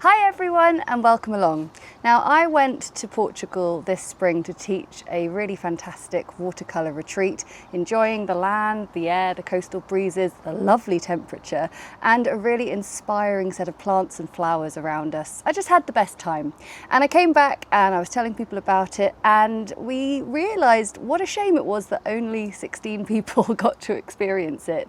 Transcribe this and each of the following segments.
Hi everyone and welcome along. Now I went to Portugal this spring to teach a really fantastic watercolour retreat, enjoying the land, the air, the coastal breezes, the lovely temperature and a really inspiring set of plants and flowers around us. I just had the best time and I came back and I was telling people about it and we realised what a shame it was that only 16 people got to experience it.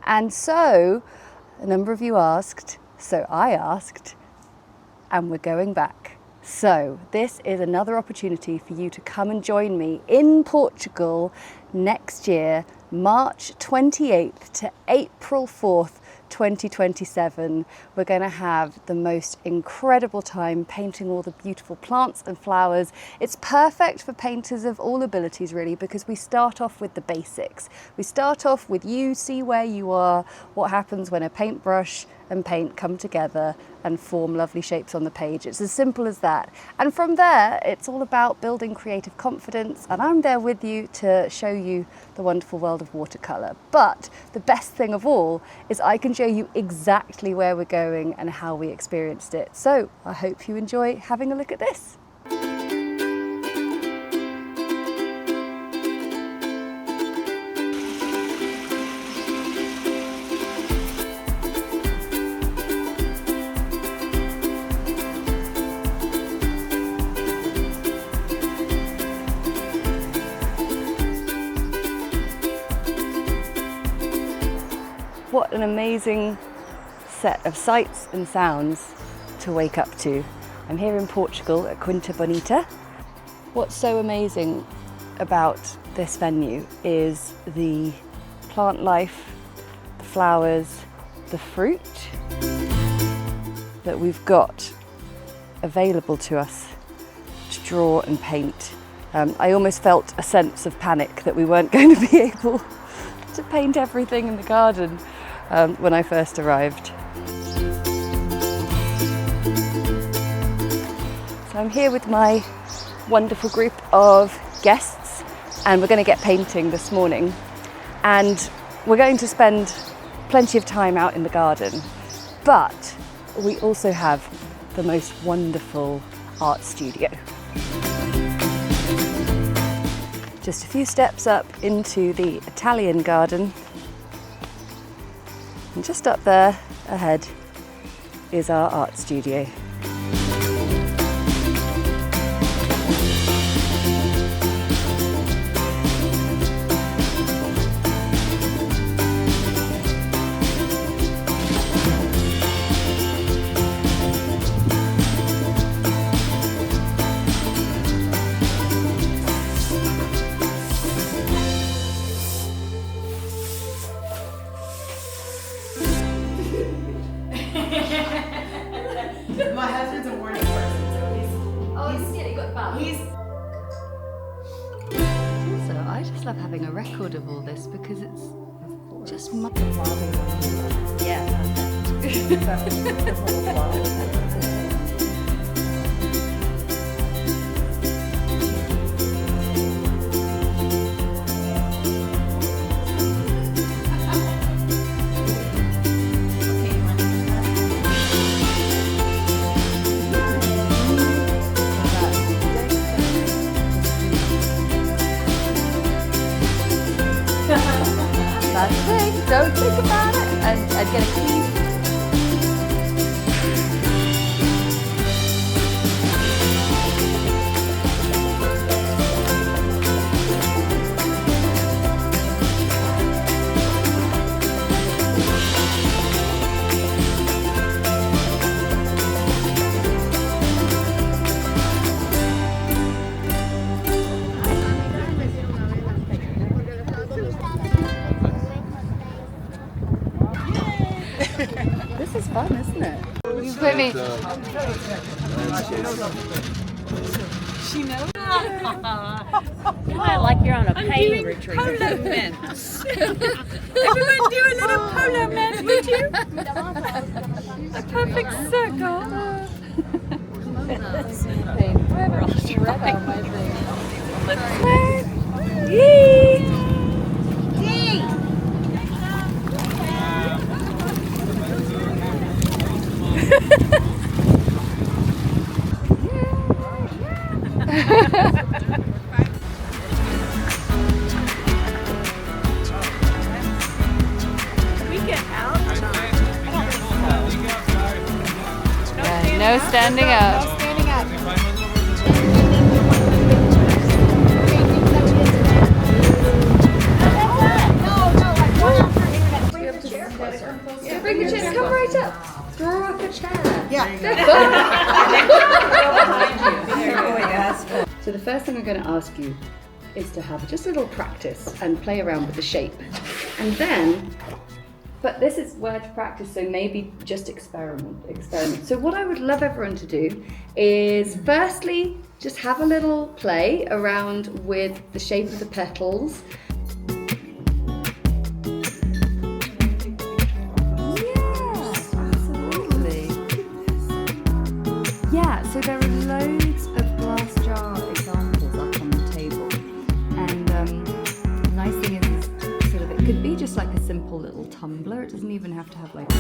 And so a number of you asked, so I asked, and we're going back. So this is another opportunity for you to come and join me in Portugal next year, March 28th to April 4th, 2027. We're going to have the most incredible time painting all the beautiful plants and flowers. It's perfect for painters of all abilities really, because we start off with the basics. We start off with you see where you are, what happens when a paintbrush and paint come together and form lovely shapes on the page. It's as simple as that. And from there, it's all about building creative confidence, and I'm there with you to show you the wonderful world of watercolour. But the best thing of all is I can show you exactly where we're going and how we experienced it. So I hope you enjoy having a look at this. What an amazing set of sights and sounds to wake up to. I'm here in Portugal at Quinta Bonita. What's so amazing about this venue is the plant life, the flowers, the fruit that we've got available to us to draw and paint. I almost felt a sense of panic that we weren't going to be able to paint everything in the garden when I first arrived. So I'm here with my wonderful group of guests and we're going to get painting this morning, and we're going to spend plenty of time out in the garden, but we also have the most wonderful art studio. Just a few steps up into the Italian garden. And just up there ahead is our art studio. My husband's a morning person, so he got back. Also, I just love having a record of all this because it's just yeah. That's the thing, don't think about it and get a clean. This is fun, isn't it? You put me. She knows. Like you're on a pain retreat. Polo mints. Everyone do a little polo mint, would you? A perfect circle. We're all Yee! We get out or not? No standing up. Standing up. Bring a chair, come right up. Throw up a chair. Yeah. So the first thing I'm going to ask you is to have just a little practice and play around with the shape. And then, but this is where to practice, so maybe just experiment. So what I would love everyone to do is firstly, just have a little play around with the shape of the petals. Yeah, so there are loads of glass jar examples up on the table, and the nice thing is sort of it could be just like a simple little tumbler. It doesn't even have to have like a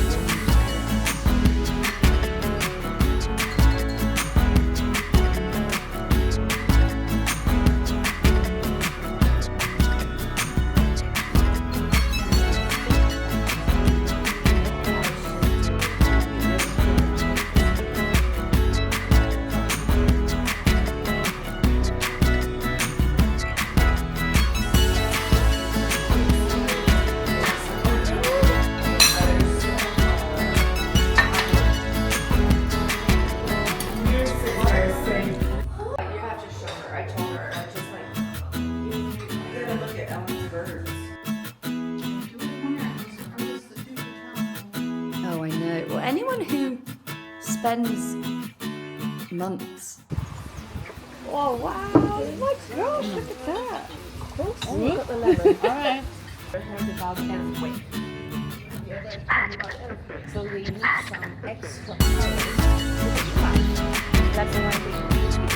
anyone who spends months. Oh wow! Oh my gosh! Look at that. Oh, look at the lemon. All right. So we need some extra colors. That's why we need to be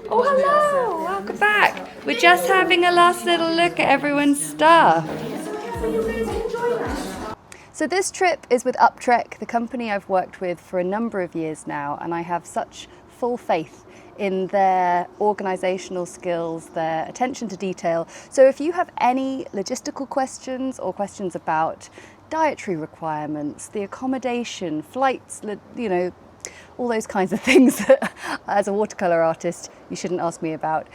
Oh, hello! Welcome back. We're just having a last little look at everyone's stuff. So this trip is with Uptrek, the company I've worked with for a number of years now, and I have such full faith in their organisational skills, their attention to detail. So if you have any logistical questions or questions about dietary requirements, the accommodation, flights, all those kinds of things that as a watercolour artist you shouldn't ask me about.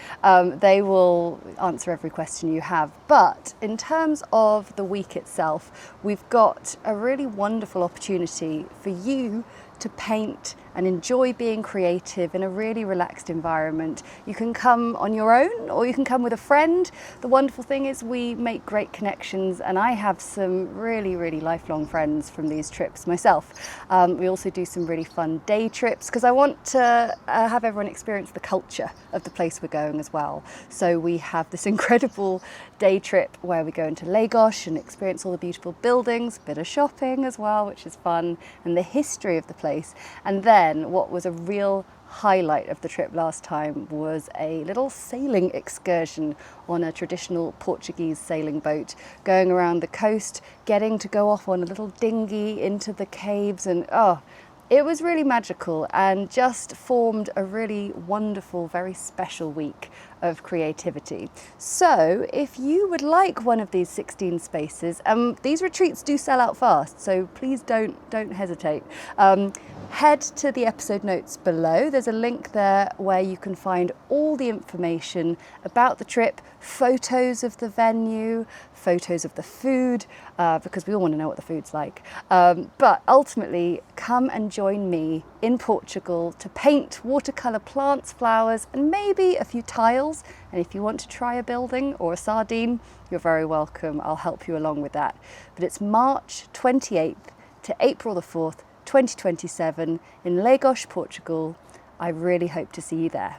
They will answer every question you have. But in terms of the week itself, we've got a really wonderful opportunity for you to paint and enjoy being creative in a really relaxed environment. You can come on your own or you can come with a friend. The wonderful thing is we make great connections, and I have some really, really lifelong friends from these trips myself. We also do some really fun day trips because I want to have everyone experience the culture of the place we're going as well. So we have this incredible day trip where we go into Lagos and experience all the beautiful buildings, a bit of shopping as well, which is fun, and the history of the place. And then what was a real highlight of the trip last time was a little sailing excursion on a traditional Portuguese sailing boat, going around the coast, getting to go off on a little dinghy into the caves, and it was really magical and just formed a really wonderful, very special week of creativity. So if you would like one of these 16 spaces, these retreats do sell out fast, so please don't hesitate. Head to the episode notes below. There's a link there where you can find all the information about the trip, photos of the venue, photos of the food, because we all want to know what the food's like. But ultimately, come and join me in Portugal to paint watercolour plants, flowers, and maybe a few tiles. And if you want to try a building or a sardine, you're very welcome. I'll help you along with that. But it's March 28th to April the 4th, 2027 in Lagos, Portugal. I really hope to see you there.